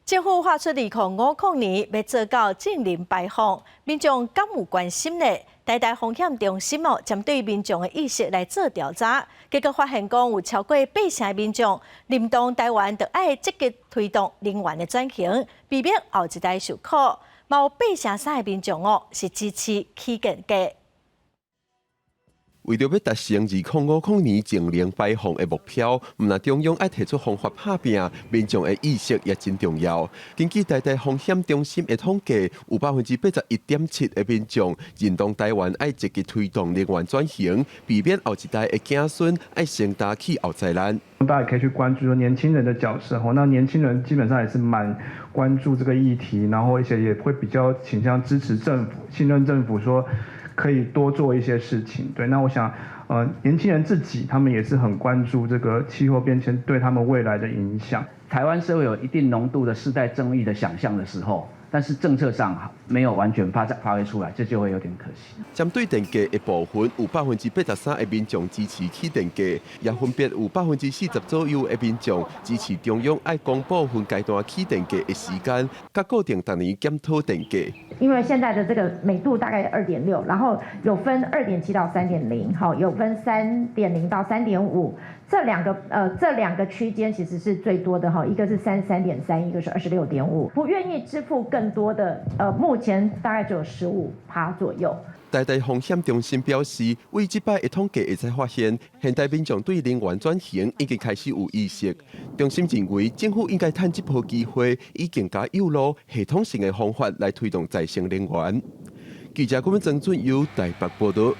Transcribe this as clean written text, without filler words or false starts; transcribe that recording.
政府发出2050年要做到净零排放，民众敢有关心呢？台大风险中心针对民众的意识来做调查，结果发现讲有超过8成的民众认同台湾就爱积极推动能源的转型，避免后一代受苦。嘛有8%的民众是支持起电价。为了要达成2050年净零排放的目标，唔但中央爱提出方法拍拼，民众的意识也真重要。根据台大风险中心的统计，有81.7%的民众认同台湾爱积极推动能源转型，避免后一代的子孙爱承担气候灾难。大家可以去关注年轻人的角色那年轻人基本上也是蛮关注这个议题，然后而且也会比较倾向支持政府，信任政府说可以多做一些事情。对，那我想，年轻人自己他们也是很关注这个气候变迁对他们未来的影响。台湾社会有一定浓度的世代正义的想象的时候，但是政策上没有完全发挥出来，这就会有点可惜。针对电价的部分，有83%的民众支持起电价，也分别有40%左右的民众支持中央爱公布分阶段起电价的时间，甲固定逐年检讨电价。因为现在的这个每度大概2.6，然后有分2.7到3.0，有分3.0到3.5，这两个区间其实是最多的一个是3.3，一个是26.5，不愿意支付更多的，目前大概只有15%左右。台大风险中心表示，为这摆的统计会才发现，现代民众对能源转型已经开始有意识。中心认为，政府应该趁这波机会，以更加有路、系统性的方法来推动再生能源。记者郭文正由台北报道。